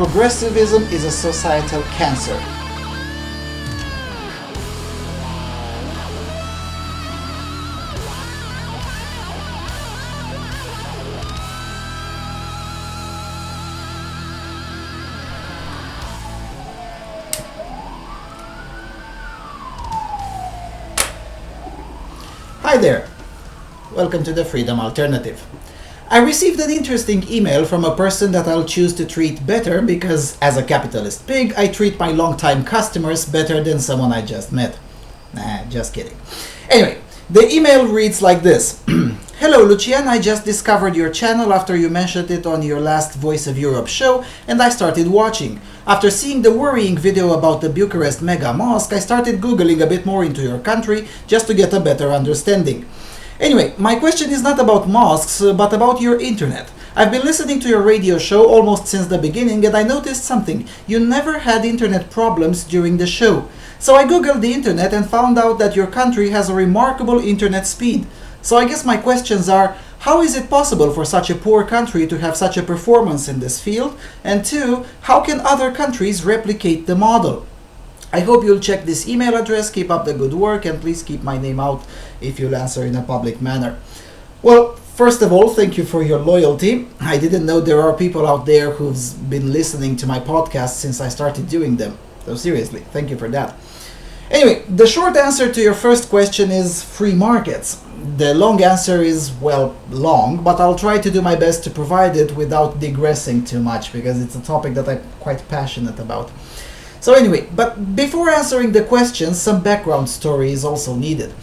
Progressivism is a societal cancer. Hi there. Welcome to the Freedom Alternative. I received an interesting email from a person that I'll choose to treat better because, as a capitalist pig, I treat my long-time customers better than someone I just met. Nah, just kidding. Anyway, the email reads like this. Hello Lucian, I just discovered your channel after you mentioned it on your last Voice of Europe show and I started watching. After seeing the worrying video about the Bucharest mega mosque, I started googling a bit more into your country just to get a better understanding. Anyway, my question is not about mosques, but about your internet. I've been listening to your radio show almost since the beginning and I noticed something. You never had internet problems during the show. So I googled the internet and found out that your country has a remarkable internet speed. So I guess my questions are, how is it possible for such a poor country to have such a performance in this field? And two, how can other countries replicate the model? I hope you'll check this email address, keep up the good work, and please keep my name out if you'll answer in a public manner. Well, first of all, thank you for your loyalty. I didn't know there are people out there who've been listening to my podcast since I started doing them. So seriously, thank you for that. Anyway, the short answer to your first question is free markets. The long answer is, well, long, but I'll try to do my best to provide it without digressing too much because it's a topic that I'm quite passionate about. So anyway, but before answering the question, some background story is also needed.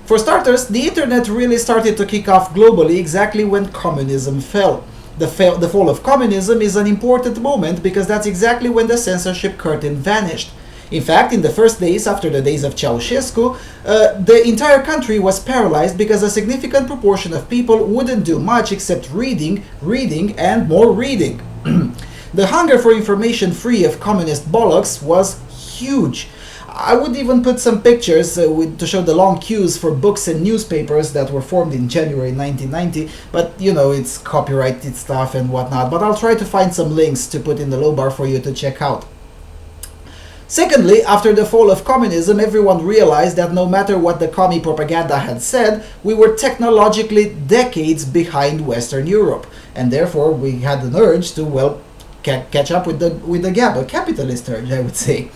For starters, the internet really started to kick off globally exactly when communism fell. The fall of communism is an important moment because that's exactly when the censorship curtain vanished. In fact, in the first days after the days of Ceausescu, the entire country was paralyzed because a significant proportion of people wouldn't do much except reading, and more reading. The hunger for information free of communist bollocks was huge. I would even put some pictures to show the long queues for books and newspapers that were formed in January 1990, but you know, it's copyrighted stuff and whatnot, but I'll try to find some links to put in the low bar for you to check out. Secondly, after the fall of communism, everyone realized that no matter what the commie propaganda had said, we were technologically decades behind Western Europe, and therefore we had an urge to, well, catch up with the gap, a capitalist urge, I would say.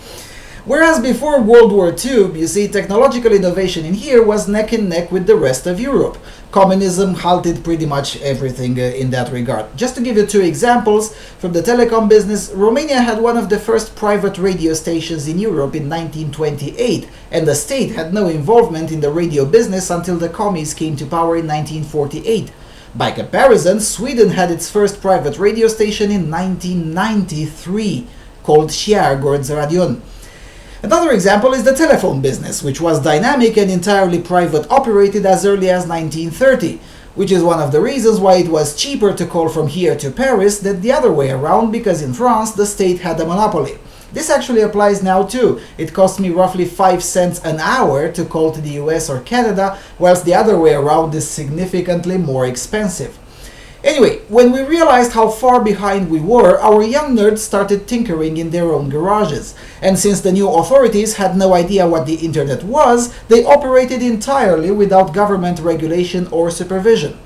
Whereas before World War II, you see, technological innovation in here was neck and neck with the rest of Europe. Communism halted pretty much everything in that regard. Just to give you two examples, from the telecom business, Romania had one of the first private radio stations in Europe in 1928, and the state had no involvement in the radio business until the commies came to power in 1948. By comparison, Sweden had its first private radio station in 1993, called Skärgårdsradion. Another example is the telephone business, which was dynamic and entirely private operated as early as 1930, which is one of the reasons why it was cheaper to call from here to Paris than the other way around, because in France the state had a monopoly. This actually applies now too. It costs me roughly 5 cents an hour to call to the US or Canada, whilst the other way around is significantly more expensive. Anyway, when we realized how far behind we were, our young nerds started tinkering in their own garages. And since the new authorities had no idea what the internet was, they operated entirely without government regulation or supervision.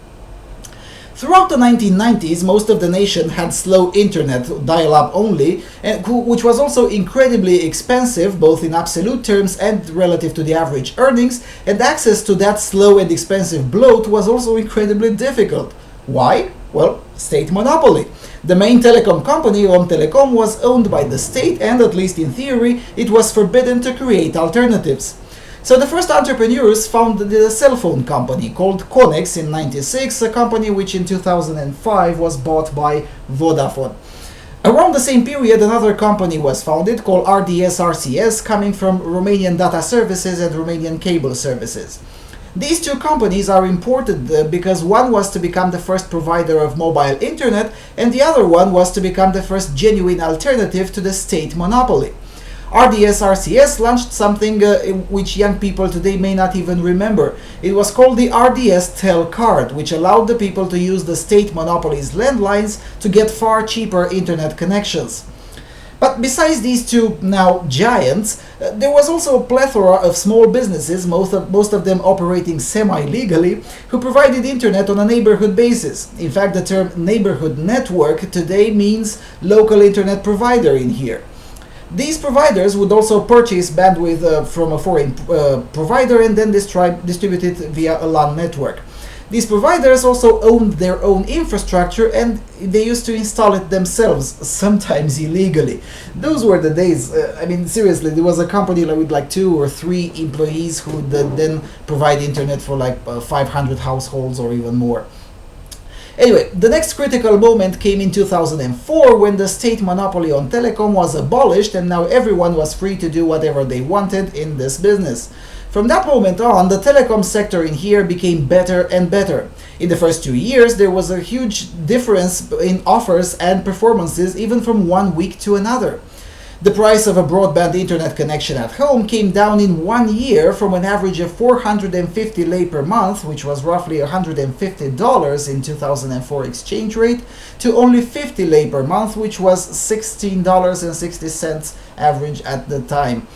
Throughout the 1990s, most of the nation had slow internet, dial-up only, which was also incredibly expensive, both in absolute terms and relative to the average earnings, and access to that slow and expensive bloat was also incredibly difficult. Why? Well, state monopoly. The main telecom company, Romtelecom, was owned by the state, and at least in theory, it was forbidden to create alternatives. So the first entrepreneurs founded a cell phone company called Connex in 1996, a company which in 2005 was bought by Vodafone. Around the same period, another company was founded called RDS-RCS, coming from Romanian Data Services and Romanian Cable Services. These two companies are important because one was to become the first provider of mobile internet and the other one was to become the first genuine alternative to the state monopoly. RDS-RCS launched something which young people today may not even remember. It was called the RDS Tel card, which allowed the people to use the state monopoly's landlines to get far cheaper internet connections. But besides these two now giants, there was also a plethora of small businesses, most of them operating semi-legally, who provided internet on a neighborhood basis. In fact, the term neighborhood network today means local internet provider in here. These providers would also purchase bandwidth from a foreign provider and then distribute it via a LAN network. These providers also owned their own infrastructure and they used to install it themselves, sometimes illegally. Those were the days. I mean, seriously, there was a company with like 2 or 3 employees who would then provide internet for like 500 households or even more. Anyway, the next critical moment came in 2004 when the state monopoly on telecom was abolished and now everyone was free to do whatever they wanted in this business. From that moment on, the telecom sector in here became better and better. In the first 2 years, there was a huge difference in offers and performances even from one week to another. The price of a broadband internet connection at home came down in 1 year from an average of 450 lei per month, which was roughly $150 in 2004 exchange rate, to only 50 lei per month, which was $16.60 average at the time.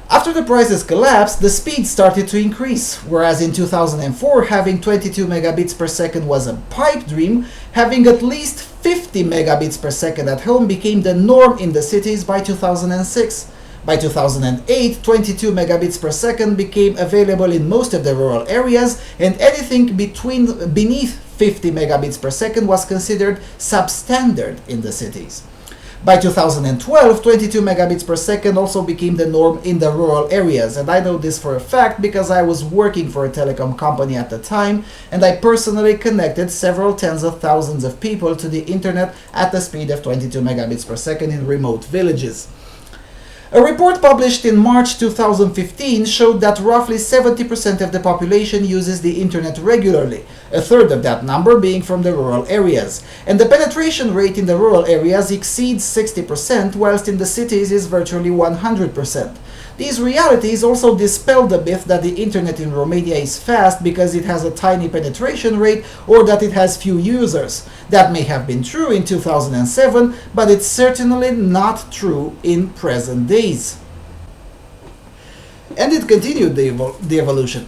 After the prices collapsed, the speed started to increase, whereas in 2004 having 22 megabits per second was a pipe dream, having at least 50 megabits per second at home became the norm in the cities by 2006. By 2008, 22 megabits per second became available in most of the rural areas, and anything beneath 50 megabits per second was considered substandard in the cities. By 2012, 22 megabits per second also became the norm in the rural areas, and I know this for a fact because I was working for a telecom company at the time, and I personally connected several tens of thousands of people to the internet at the speed of 22 megabits per second in remote villages. A report published in March 2015 showed that roughly 70% of the population uses the internet regularly, a third of that number being from the rural areas. And the penetration rate in the rural areas exceeds 60%, whilst in the cities is virtually 100%. These realities also dispel the myth that the internet in Romania is fast because it has a tiny penetration rate or that it has few users. That may have been true in 2007, but it's certainly not true in present days. And it continued the evolution.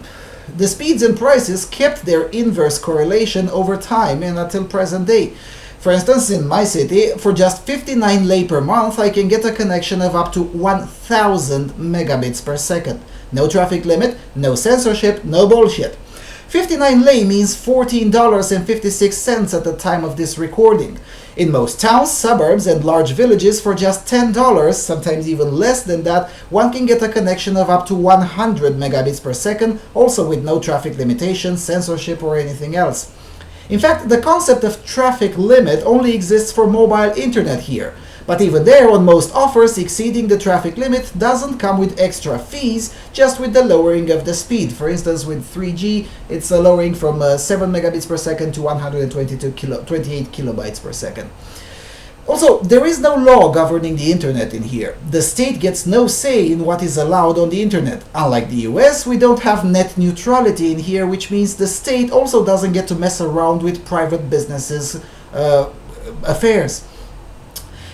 The speeds and prices kept their inverse correlation over time and until present day. For instance, in my city, for just 59 lei per month, I can get a connection of up to 1000 megabits per second. No traffic limit, no censorship, no bullshit. 59 lei means $14.56 at the time of this recording. In most towns, suburbs, and large villages, for just $10, sometimes even less than that, one can get a connection of up to 100 megabits per second, also with no traffic limitation, censorship, or anything else. In fact, the concept of traffic limit only exists for mobile internet here, but even there, on most offers, exceeding the traffic limit doesn't come with extra fees, just with the lowering of the speed. For instance, with 3G, it's a lowering from 7 megabits per second to 128 kilobytes per second. Also, there is no law governing the internet in here. The state gets no say in what is allowed on the internet. Unlike the US, we don't have net neutrality in here, which means the state also doesn't get to mess around with private businesses' affairs.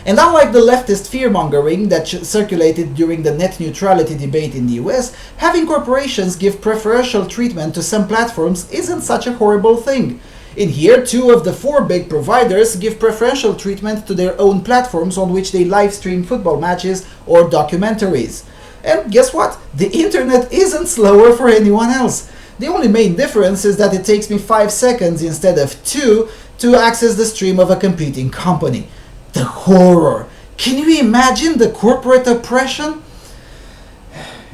And unlike the leftist fear-mongering that circulated during the net neutrality debate in the US, having corporations give preferential treatment to some platforms isn't such a horrible thing. In here, 2 of the 4 big providers give preferential treatment to their own platforms on which they live stream football matches or documentaries. And guess what? The internet isn't slower for anyone else. The only main difference is that it takes me 5 seconds instead of 2 to access the stream of a competing company. The horror! Can you imagine the corporate oppression?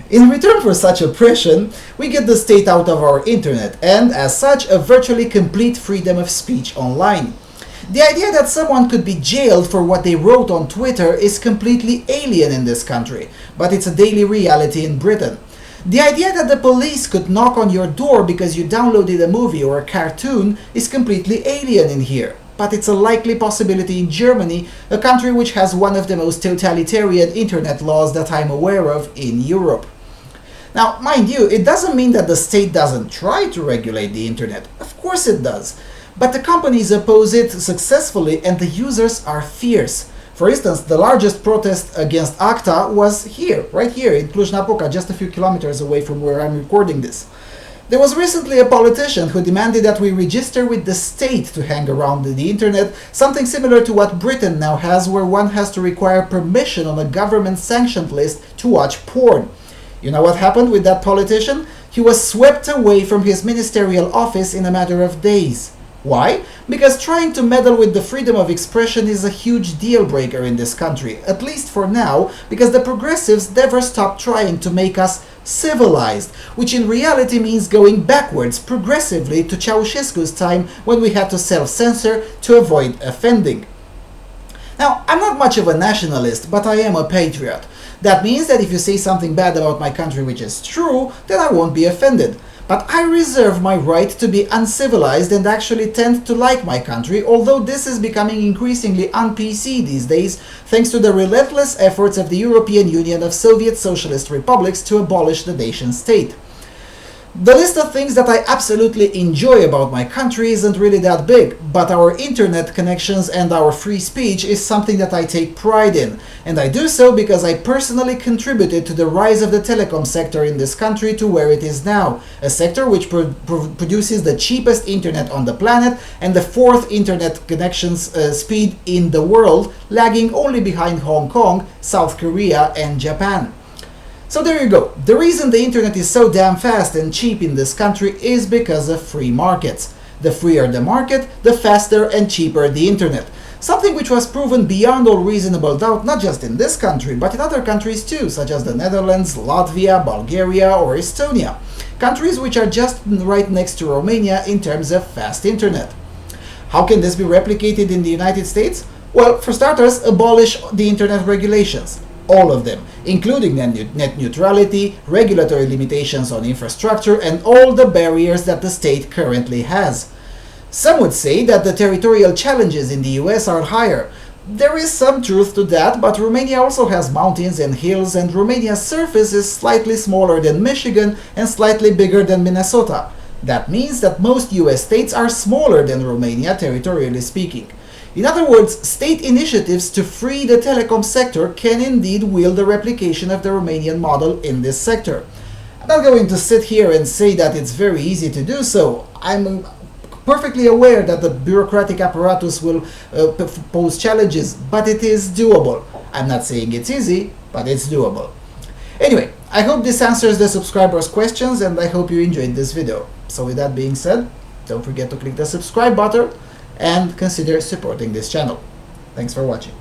In return for such oppression, we get the state out of our internet and, as such, a virtually complete freedom of speech online. The idea that someone could be jailed for what they wrote on Twitter is completely alien in this country, but it's a daily reality in Britain. The idea that the police could knock on your door because you downloaded a movie or a cartoon is completely alien in here, but it's a likely possibility in Germany, a country which has one of the most totalitarian internet laws that I'm aware of in Europe. Now, mind you, it doesn't mean that the state doesn't try to regulate the internet. Of course it does. But the companies oppose it successfully and the users are fierce. For instance, the largest protest against ACTA was here, right here in Cluj-Napoca, just a few kilometers away from where I'm recording this. There was recently a politician who demanded that we register with the state to hang around the internet, something similar to what Britain now has, where one has to require permission on a government-sanctioned list to watch porn. You know what happened with that politician? He was swept away from his ministerial office in a matter of days. Why? Because trying to meddle with the freedom of expression is a huge deal breaker in this country, at least for now, because the progressives never stop trying to make us civilized, which in reality means going backwards progressively to Ceausescu's time when we had to self-censor to avoid offending. Now, I'm not much of a nationalist, but I am a patriot. That means that if you say something bad about my country which is true, then I won't be offended. But I reserve my right to be uncivilized and actually tend to like my country, although this is becoming increasingly un-PC these days, thanks to the relentless efforts of the European Union of Soviet Socialist republics to abolish the nation state. The list of things that I absolutely enjoy about my country isn't really that big, but our internet connections and our free speech is something that I take pride in, and I do so because I personally contributed to the rise of the telecom sector in this country to where it is now, a sector which produces the cheapest internet on the planet and the fourth internet connections speed in the world, lagging only behind Hong Kong, South Korea and Japan. So there you go. The reason the internet is so damn fast and cheap in this country is because of free markets. The freer the market, the faster and cheaper the internet. Something which was proven beyond all reasonable doubt not just in this country, but in other countries too, such as the Netherlands, Latvia, Bulgaria or Estonia. Countries which are just right next to Romania in terms of fast internet. How can this be replicated in the United States? Well, for starters, abolish the internet regulations. All of them, including net neutrality, regulatory limitations on infrastructure, and all the barriers that the state currently has. Some would say that the territorial challenges in the US are higher. There is some truth to that, but Romania also has mountains and hills, and Romania's surface is slightly smaller than Michigan and slightly bigger than Minnesota. That means that most US states are smaller than Romania, territorially speaking. In other words, state initiatives to free the telecom sector can indeed will the replication of the Romanian model in this sector. I'm not going to sit here and say that it's very easy to do so. I'm perfectly aware that the bureaucratic apparatus will pose challenges, but it is doable. I'm not saying it's easy, but it's doable. Anyway, I hope this answers the subscribers' questions and I hope you enjoyed this video. So with that being said, don't forget to click the subscribe button and consider supporting this channel. Thanks for watching.